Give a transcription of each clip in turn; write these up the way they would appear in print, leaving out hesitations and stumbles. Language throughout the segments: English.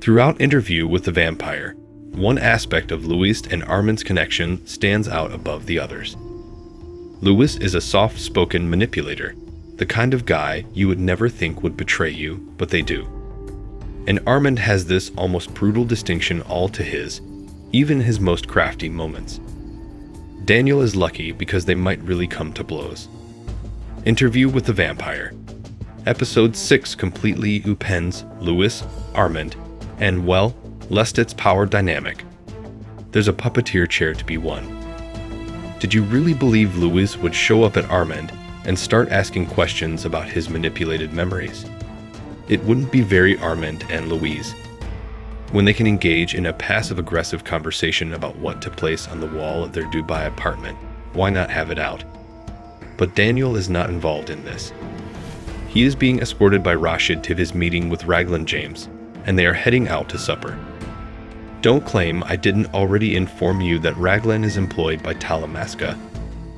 Throughout Interview with the Vampire, one aspect of Louis and Armand's connection stands out above the others. Louis is a soft-spoken manipulator, the kind of guy you would never think would betray you, but they do. And Armand has this almost brutal distinction all to his, even his most crafty moments. Daniel is lucky because they might really come to blows. Interview with the Vampire. Episode 6 completely upends Louis, Armand, and, well, Lestat's power dynamic. There's a puppeteer chair to be won. Did you really believe Louis would show up at Armand and start asking questions about his manipulated memories? It wouldn't be very Armand and Louise. When they can engage in a passive-aggressive conversation about what to place on the wall of their Dubai apartment, why not have it out? But Daniel is not involved in this. He is being escorted by Rashid to his meeting with Raglan James, and they are heading out to supper. Don't claim I didn't already inform you that Raglan is employed by Talamasca,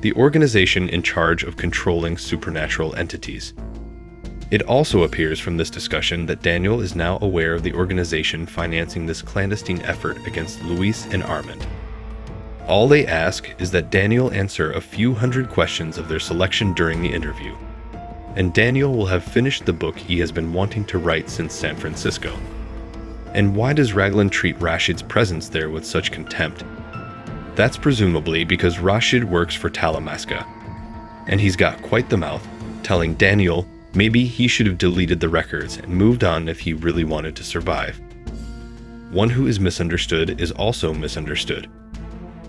the organization in charge of controlling supernatural entities. It also appears from this discussion that Daniel is now aware of the organization financing this clandestine effort against Louis and Armand. All they ask is that Daniel answer a few hundred questions of their selection during the interview, and Daniel will have finished the book he has been wanting to write since San Francisco. And why does Raglan treat Rashid's presence there with such contempt? That's presumably because Rashid works for Talamasca, and he's got quite the mouth, telling Daniel maybe he should have deleted the records and moved on if he really wanted to survive. One who is misunderstood is also misunderstood.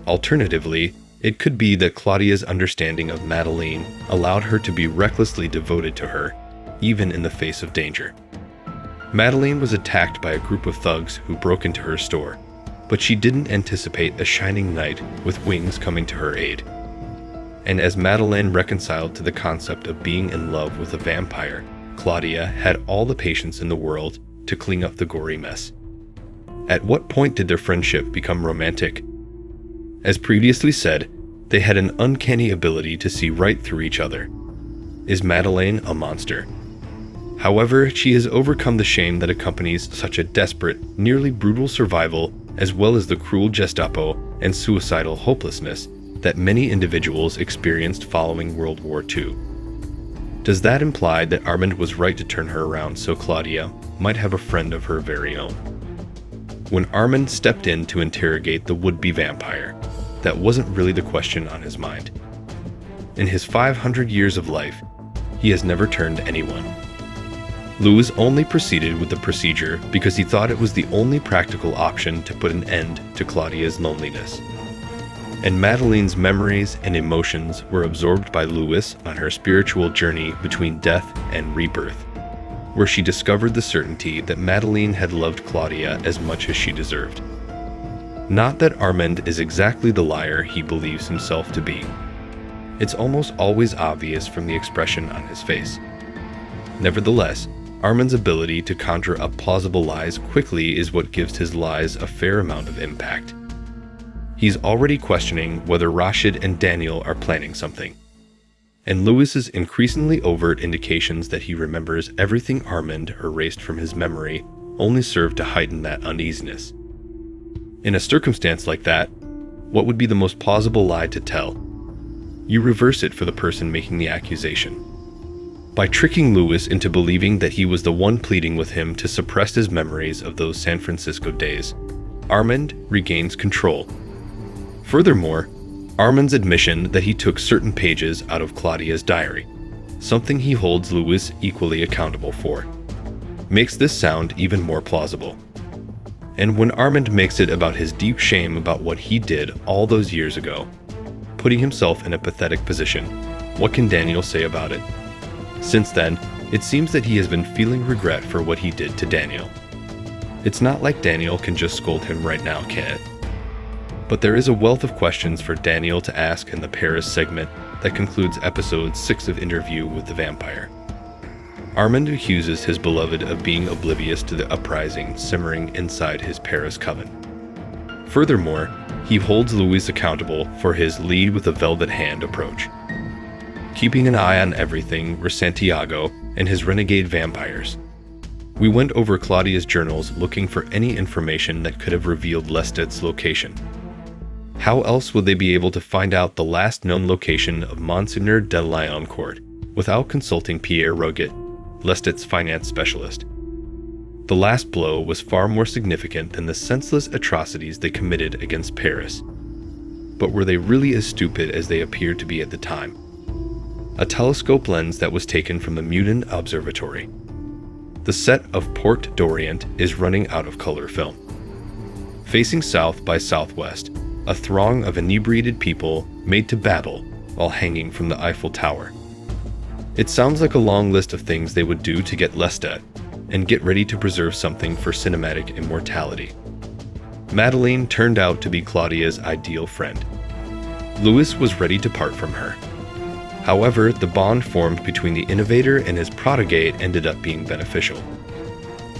Alternatively, it could be that Claudia's understanding of Madeleine allowed her to be recklessly devoted to her, even in the face of danger. Madeleine was attacked by a group of thugs who broke into her store, but she didn't anticipate a shining knight with wings coming to her aid. And as Madeleine reconciled to the concept of being in love with a vampire, Claudia had all the patience in the world to clean up the gory mess. At what point did their friendship become romantic? As previously said, they had an uncanny ability to see right through each other. Is Madeleine a monster? However, she has overcome the shame that accompanies such a desperate, nearly brutal survival, as well as the cruel Gestapo and suicidal hopelessness that many individuals experienced following World War II. Does that imply that Armand was right to turn her around so Claudia might have a friend of her very own? When Armand stepped in to interrogate the would-be vampire, that wasn't really the question on his mind. In his 500 years of life, he has never turned anyone. Louis only proceeded with the procedure because he thought it was the only practical option to put an end to Claudia's loneliness. And Madeleine's memories and emotions were absorbed by Louis on her spiritual journey between death and rebirth, where she discovered the certainty that Madeleine had loved Claudia as much as she deserved. Not that Armand is exactly the liar he believes himself to be. It's almost always obvious from the expression on his face. Nevertheless, Armand's ability to conjure up plausible lies quickly is what gives his lies a fair amount of impact. He's already questioning whether Rashid and Daniel are planning something. And Louis's increasingly overt indications that he remembers everything Armand erased from his memory only serve to heighten that uneasiness. In a circumstance like that, what would be the most plausible lie to tell? You reverse it for the person making the accusation. By tricking Louis into believing that he was the one pleading with him to suppress his memories of those San Francisco days, Armand regains control. Furthermore, Armand's admission that he took certain pages out of Claudia's diary, something he holds Louis equally accountable for, makes this sound even more plausible. And when Armand makes it about his deep shame about what he did all those years ago, putting himself in a pathetic position, what can Daniel say about it? Since then, it seems that he has been feeling regret for what he did to Daniel. It's not like Daniel can just scold him right now, can it? But there is a wealth of questions for Daniel to ask in the Paris segment that concludes episode 6 of Interview with the Vampire. Armand accuses his beloved of being oblivious to the uprising simmering inside his Paris coven. Furthermore, he holds Louis accountable for his lead with a velvet hand approach, keeping an eye on everything were Santiago and his renegade vampires. We went over Claudia's journals looking for any information that could have revealed Lested's location. How else would they be able to find out the last known location of Monseigneur de Lioncourt without consulting Pierre Roget, Lested's finance specialist? The last blow was far more significant than the senseless atrocities they committed against Paris. But were they really as stupid as they appeared to be at the time? A telescope lens that was taken from the Meudon Observatory. The set of Port d'Orient is running out of color film. Facing south by southwest, a throng of inebriated people made to babble while hanging from the Eiffel Tower. It sounds like a long list of things they would do to get Lestat and get ready to preserve something for cinematic immortality. Madeleine turned out to be Claudia's ideal friend. Louis was ready to part from her. However, the bond formed between the innovator and his protégé ended up being beneficial.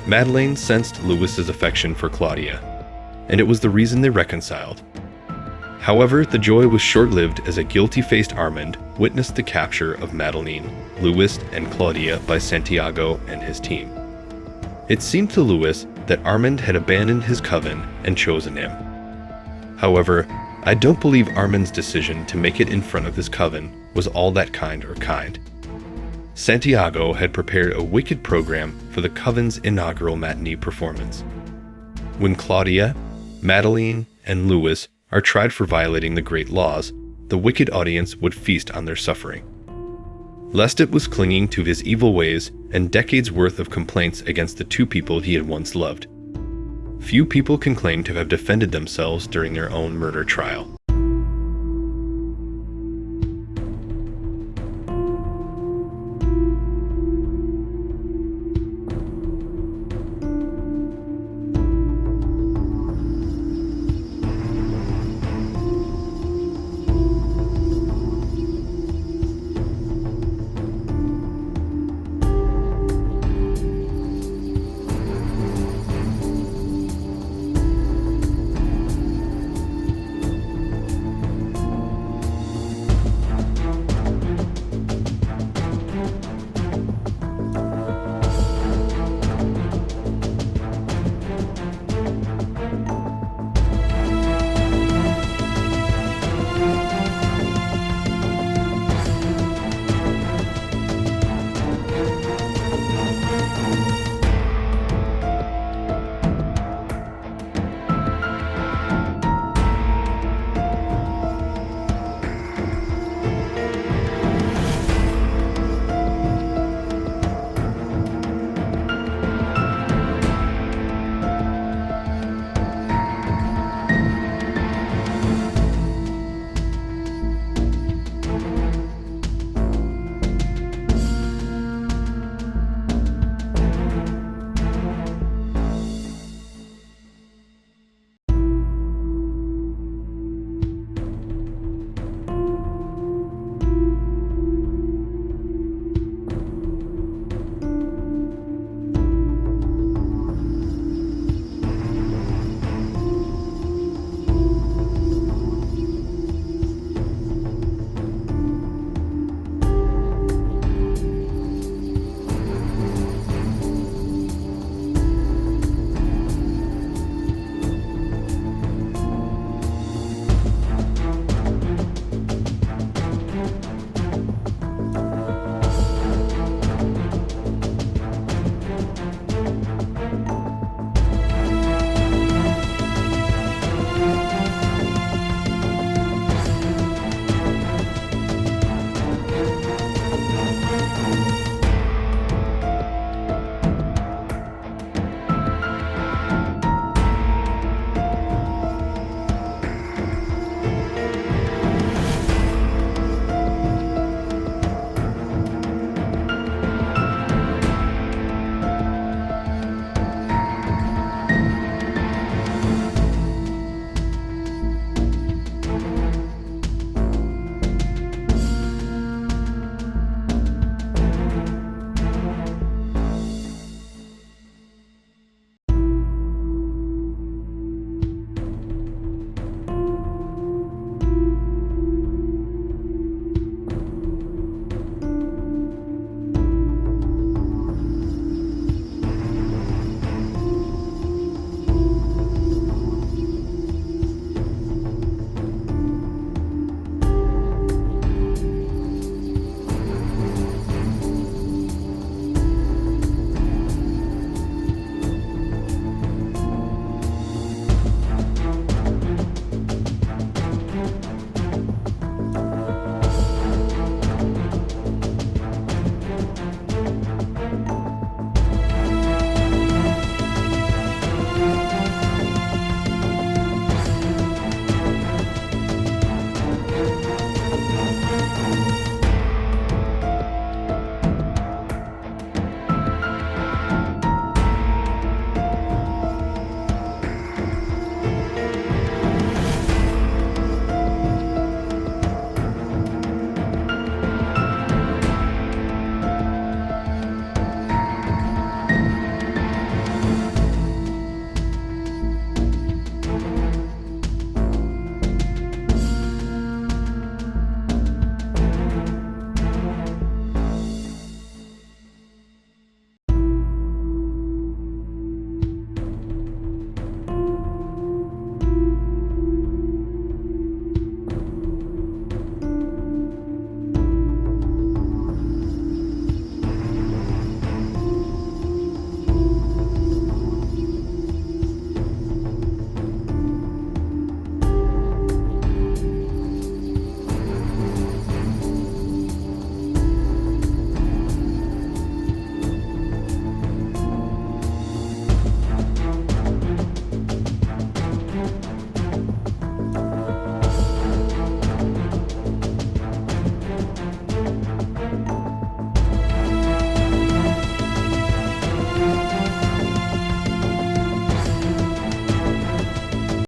Madeleine sensed Louis's affection for Claudia, and it was the reason they reconciled. However, the joy was short-lived as a guilty-faced Armand witnessed the capture of Madeleine, Louis, and Claudia by Santiago and his team. It seemed to Louis that Armand had abandoned his coven and chosen him. However, I don't believe Armand's decision to make it in front of his coven was all that kind or kind. Santiago had prepared a wicked program for the coven's inaugural matinee performance. When Claudia, Madeleine, and Louis are tried for violating the great laws, the wicked audience would feast on their suffering. Lestat was clinging to his evil ways and decades' worth of complaints against the two people he had once loved. Few people can claim to have defended themselves during their own murder trial.